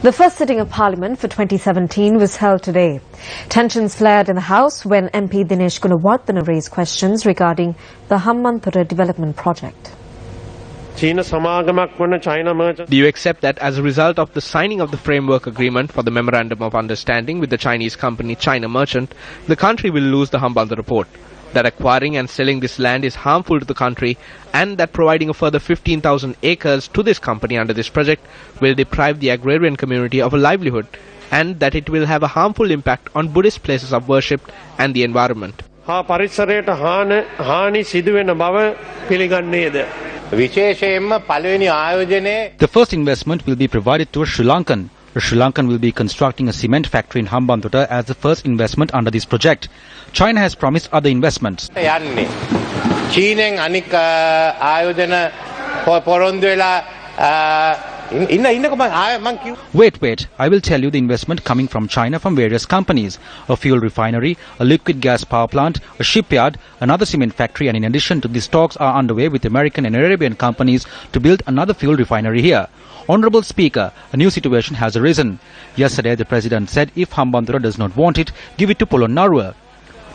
The first sitting of Parliament for 2017 was held today. Tensions flared in the House when MP Dinesh Gunawardena raised questions regarding the Hambantota development project. Do you accept that as a result of the signing of the framework agreement for the Memorandum of Understanding with the Chinese company China Merchant, the country will lose the Hambantota Port? That acquiring and selling this land is harmful to the country, and that providing a further 15,000 acres to this company under this project will deprive the agrarian community of a livelihood, and that it will have a harmful impact on Buddhist places of worship and the environment. The first investment will be provided to a Sri Lankan. A Sri Lankan will be constructing a cement factory in Hambantota as the first investment under this project. China has promised other investments. Wait, I will tell you the investment coming from China from various companies. A fuel refinery, a liquid gas power plant, a shipyard, another cement factory, and in addition to these talks are underway with American and Arabian companies to build another fuel refinery here. Honourable Speaker, a new situation has arisen. Yesterday the President said if Hambantota does not want it, give it to Polonnaruwa.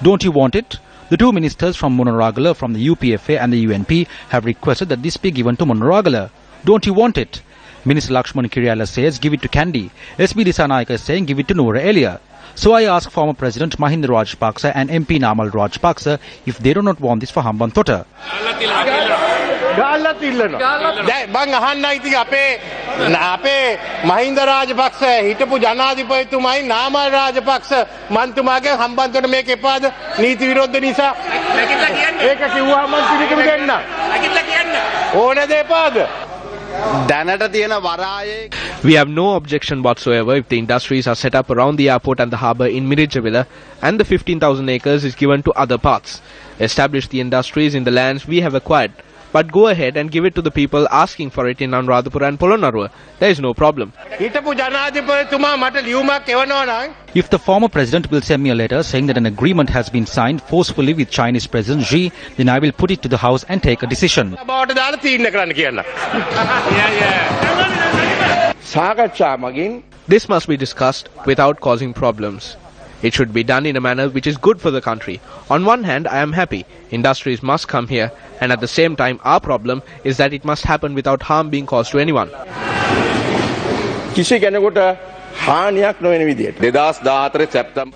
Don't you want it? The two ministers from Monoragala from the UPFA and the UNP have requested that this be given to Monoragala. Don't you want it? Minister Lakshman Kiriyala says give it to Kandy. SB Dissanayake is saying give it to Noora Elia. So I ask former President Mahinda Rajapaksa and MP Namal Rajapaksa if they do not want this for Hambantota. Mahinda Rajapaksa හිටපු ජනාධිපතිතුමයි නාමල් රාජපක්ෂ මන්තුමාගේ හම්බන්තොට මේක එපාද නීති විරුද්ධ නිසා ඒක කිව්වම මම පිළිගන්න දෙන්න ඕනද එපාද We have no objection whatsoever if the industries are set up around the airport and the harbour in Mirijavilla and the 15,000 acres is given to other parts. Establish the industries in the lands we have acquired. But go ahead and give it to the people asking for it in Anuradhapura and Polonnaruwa. There is no problem. If the former president will send me a letter saying that an agreement has been signed forcefully with Chinese President Xi, then I will put it to the House and take a decision. This must be discussed without causing problems. It should be done in a manner which is good for the country. On one hand, I am happy. Industries must come here, and at the same time, our problem is that it must happen without harm being caused to anyone.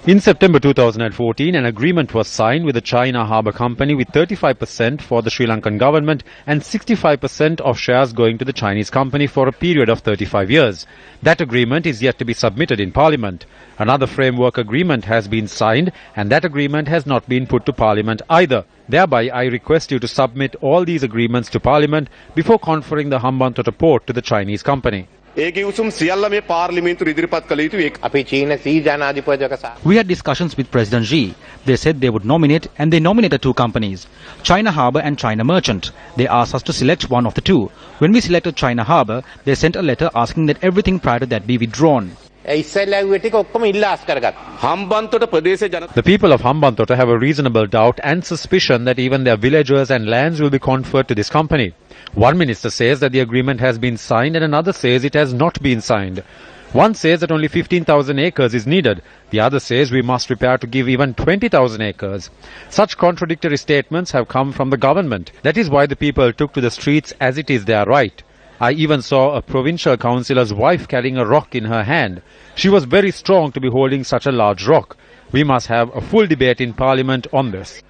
In September 2014, an agreement was signed with the China Harbour Company with 35% for the Sri Lankan government and 65% of shares going to the Chinese company for a period of 35 years. That agreement is yet to be submitted in Parliament. Another framework agreement has been signed and that agreement has not been put to Parliament either. Thereby, I request you to submit all these agreements to Parliament before conferring the Hambantota Port to the Chinese company. We had discussions with President Xi. They said they would nominate and they nominated two companies, China Harbour and China Merchant. They asked us to select one of the two. When we selected China Harbour, they sent a letter asking that everything prior to that be withdrawn. The people of Hambantota have a reasonable doubt and suspicion that even their villages and lands will be conferred to this company. One minister says that the agreement has been signed and another says it has not been signed. One says that only 15,000 acres is needed. The other says we must prepare to give even 20,000 acres. Such contradictory statements have come from the government. That is why the people took to the streets as it is their right. I even saw a provincial councillor's wife carrying a rock in her hand. She was very strong to be holding such a large rock. We must have a full debate in Parliament on this.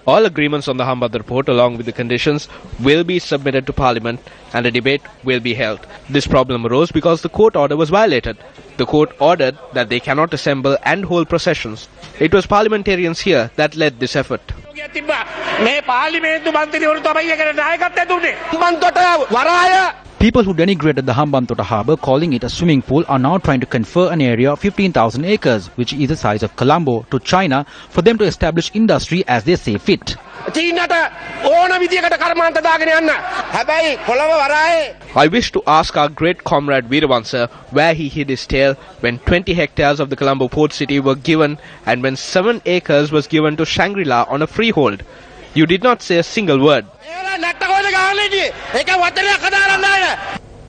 All agreements on the Hambantota Port along with the conditions will be submitted to Parliament and a debate will be held. This problem arose because the court order was violated. The court ordered that they cannot assemble and hold processions. It was parliamentarians here that led this effort. People who denigrated the Hambantota harbour, calling it a swimming pool, are now trying to confer an area of 15,000 acres, which is the size of Colombo, to China for them to establish industry as they see fit. I wish to ask our great comrade Weerawansa where he hid his tail when 20 hectares of the Colombo Port City were given and when 7 acres was given to Shangri-La on a freehold. You did not say a single word. ඒලා නැට්ට කොහෙද ගහලා හිටියේ? ඒක වචනයක් හදා